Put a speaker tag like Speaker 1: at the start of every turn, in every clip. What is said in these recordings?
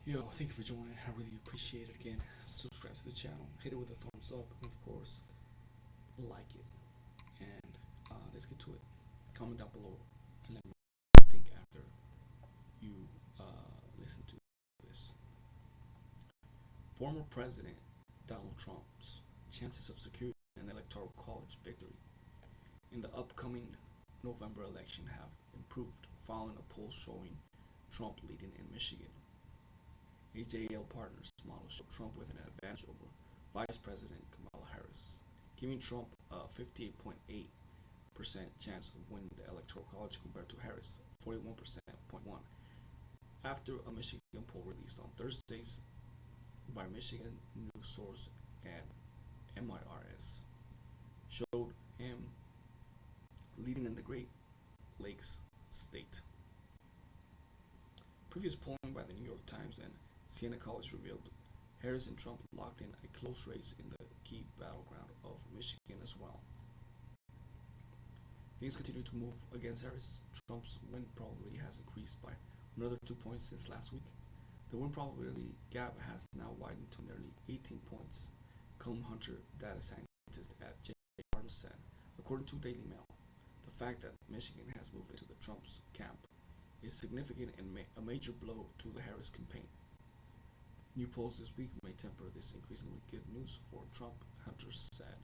Speaker 1: Yo, thank you for joining. I really appreciate it again. Subscribe to the channel, hit it with a thumbs up, and of course, like it. And let's get to it. Comment down below and let me know what you think after you listen to this. Former President Donald Trump's chances of securing an electoral college victory in the upcoming November election have improved following a poll showing Trump leading in Michigan. A JL Partners model showed Trump with an advantage over Vice President Kamala Harris, giving Trump a 58.8% chance of winning the Electoral College compared to Harris' 41.1%. After a Michigan poll released on Thursdays by Michigan news source and MIRS showed him leading in the Great Lakes state. Previous polling by the New York Times and Siena College revealed Harris and Trump locked in a close race in the key battleground of Michigan as well. Things continue to move against Harris. Trump's win probability has increased by another 2 points since last week. The win probability gap has now widened to nearly 18 points, Cullen Hunter, data scientist at J. Partners, said, according to Daily Mail. The fact that Michigan has moved into the Trump's camp is significant and a major blow to the Harris campaign. New polls this week may temper this increasingly good news for Trump, Hunter said.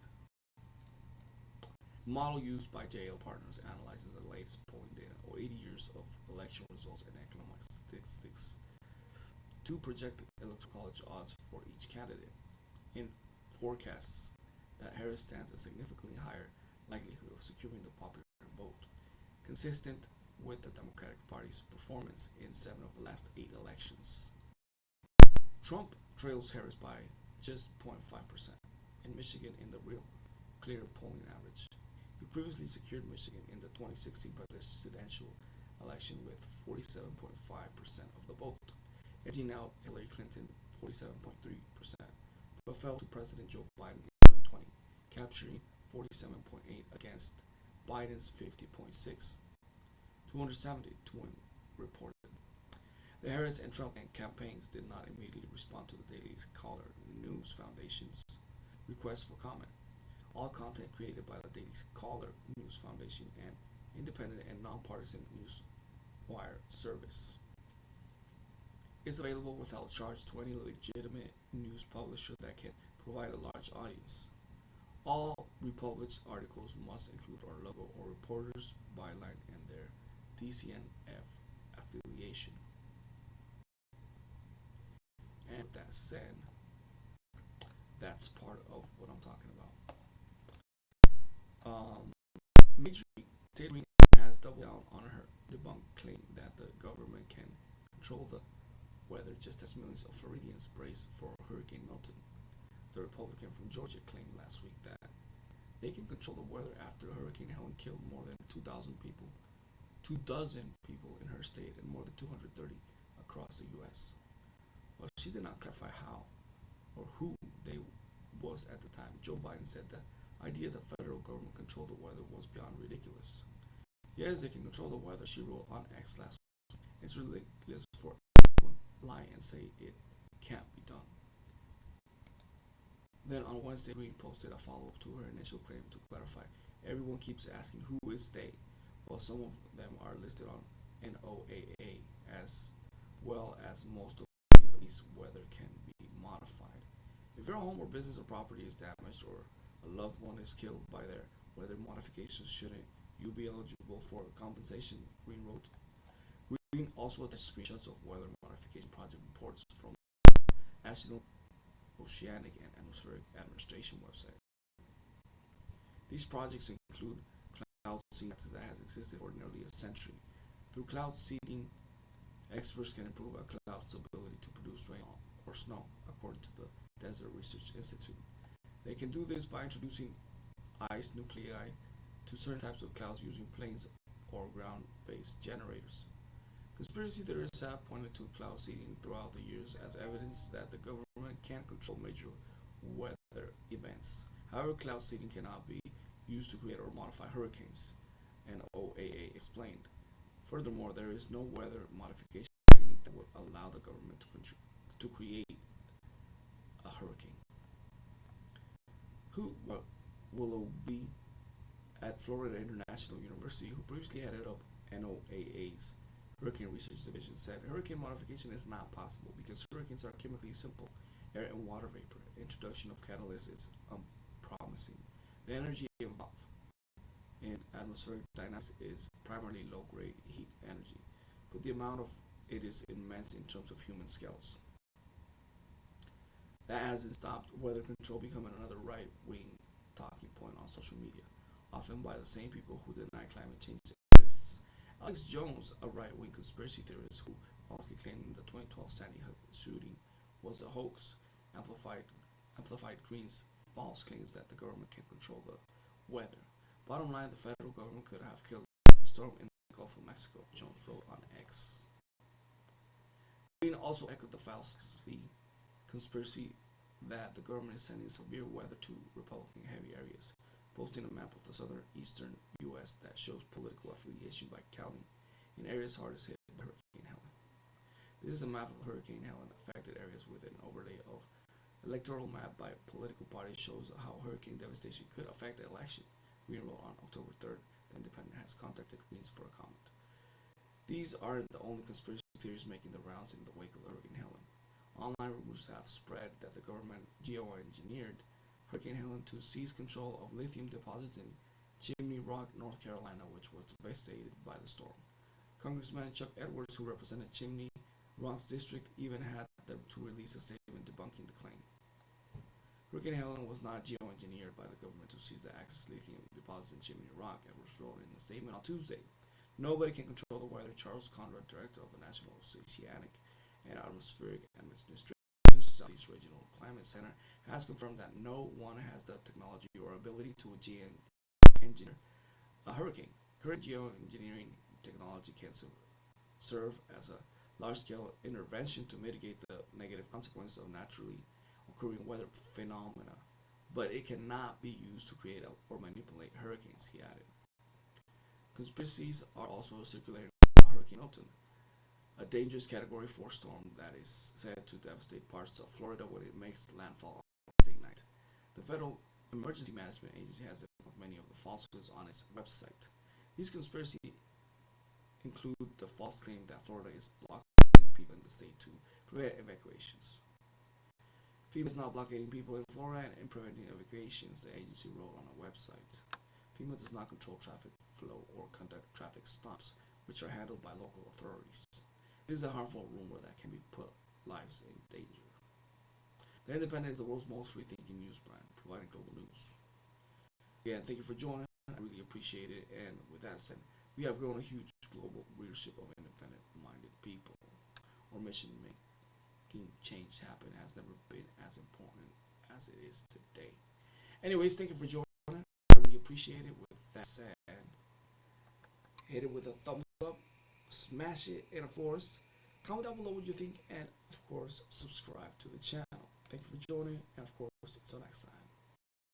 Speaker 1: The model used by JL Partners analyzes the latest polling data or 80 years of election results and economic statistics to project electoral college odds for each candidate. In forecasts that Harris stands a significantly higher likelihood of securing the popular vote, consistent with the Democratic Party's performance in 7 of the last 8 elections. Trump trails Harris by just 0.5% in Michigan in the real clear polling average. He previously secured Michigan in the 2016 presidential election with 47.5% of the vote, edging out Hillary Clinton 47.3%, but fell to President Joe Biden in 2020, capturing 47.8 against Biden's 50.6. 270 to win reported. The Harris and Trump campaigns did not immediately respond to the Daily Caller News Foundation's request for comment. All content created by the Daily Caller News Foundation, an independent and nonpartisan news wire service, is available without charge to any legitimate news publisher that can provide a large audience. All republished articles must include our logo or reporter's byline and their DCNF affiliation. And with that said, that's part of what I'm talking about. Major League Taylor has doubled down on her debunked claim that the government can control the weather just as millions of Floridians brace for Hurricane Milton. The Republican from Georgia claimed last week that they can control the weather after Hurricane Helen killed more than 2,000 people, 2,000 people in her state and more than 230 across the U.S. Well, she did not clarify how or who they was at the time. Joe Biden said the idea that federal government controlled the weather was beyond ridiculous. Yes, they can control the weather, she wrote on X last week. It's ridiculous for anyone to lie and say it can't be done. Then on Wednesday, Green posted a follow-up to her initial claim to clarify. Everyone keeps asking who is they? Well, some of them are listed on NOAA as well as most of these weather can be modified. If your home or business or property is damaged or a loved one is killed by their weather modifications, shouldn't you be eligible for compensation? Green wrote. Green also attached screenshots of weather modification project reports from the National Oceanic and Atmospheric Administration website. These projects include cloud seeding that has existed for nearly a century. Through cloud seeding, experts can improve a cloud's ability to produce rain or snow, according to the Desert Research Institute. They can do this by introducing ice nuclei to certain types of clouds using planes or ground-based generators. Conspiracy theorists have pointed to cloud seeding throughout the years as evidence that the government can control major weather events. However, cloud seeding cannot be used to create or modify hurricanes, NOAA explained. Furthermore, there is no weather modification technique that would allow the government to Florida International University, who previously headed up NOAA's Hurricane Research Division, said hurricane modification is not possible because hurricanes are chemically simple air and water vapor. Introduction of catalysts is unpromising. The energy involved in atmospheric dynamics is primarily low-grade heat energy, but the amount of it is immense in terms of human scales. That hasn't stopped weather control becoming another right-wing talking point on social media, often by the same people who deny climate change exists. Alex Jones, a right-wing conspiracy theorist who falsely claimed the 2012 Sandy Hook shooting was a hoax, amplified Green's false claims that the government can control the weather. Bottom line, the federal government could have killed the storm in the Gulf of Mexico, Jones wrote on X. Green also echoed the falsely conspiracy that the government is sending severe weather to Republican-heavy areas, posting a map of the southeastern U.S. that shows political affiliation by county in areas hardest hit by Hurricane Helen. This is a map of Hurricane Helen affected areas with an overlay of electoral map by political parties shows how hurricane devastation could affect the election. Green wrote on October 3rd. The Independent has contacted Greens for a comment. These aren't the only conspiracy theories making the rounds in the wake of Hurricane Helen. Online rumors have spread that the government geoengineered Hurricane Helen to seize control of lithium deposits in Chimney Rock, North Carolina, which was devastated by the storm. Congressman Chuck Edwards, who represented Chimney Rock's district, even had to release a statement debunking the claim. Hurricane Helen was not geoengineered by the government to seize the excess lithium deposits in Chimney Rock, Edwards wrote in a statement on Tuesday. Nobody can control the weather. Charles Conrad, director of the National Oceanic and Atmospheric Administration Southeast Regional Climate Center, has confirmed that no one has the technology or ability to geoengineer a hurricane. Current geoengineering technology can serve as a large-scale intervention to mitigate the negative consequences of naturally occurring weather phenomena, but it cannot be used to create or manipulate hurricanes, he added. Conspiracies are also circulating about Hurricane Milton, a dangerous Category 4 storm that is said to devastate parts of Florida when it makes landfall on Wednesday night. The Federal Emergency Management Agency has debunked many of the falsehoods on its website. These conspiracies include the false claim that Florida is blocking people in the state to prevent evacuations. FEMA is not blockading people in Florida and preventing evacuations, the agency wrote on a website. FEMA does not control traffic flow or conduct traffic stops, which are handled by local authorities. This is a harmful rumor that can put lives in danger. The Independent is the world's most free-thinking news brand, providing global news. Again, thank you for joining. I really appreciate it. And with that said, we have grown a huge global readership of independent-minded people. Our mission making change happen has never been as important as it is today. Anyways, thank you for joining. I really appreciate it. With that said, hit it with a thumbs up, smash it, and of course, comment down below what you think, and of course, subscribe to the channel. Thank you for joining, and of course, until next time.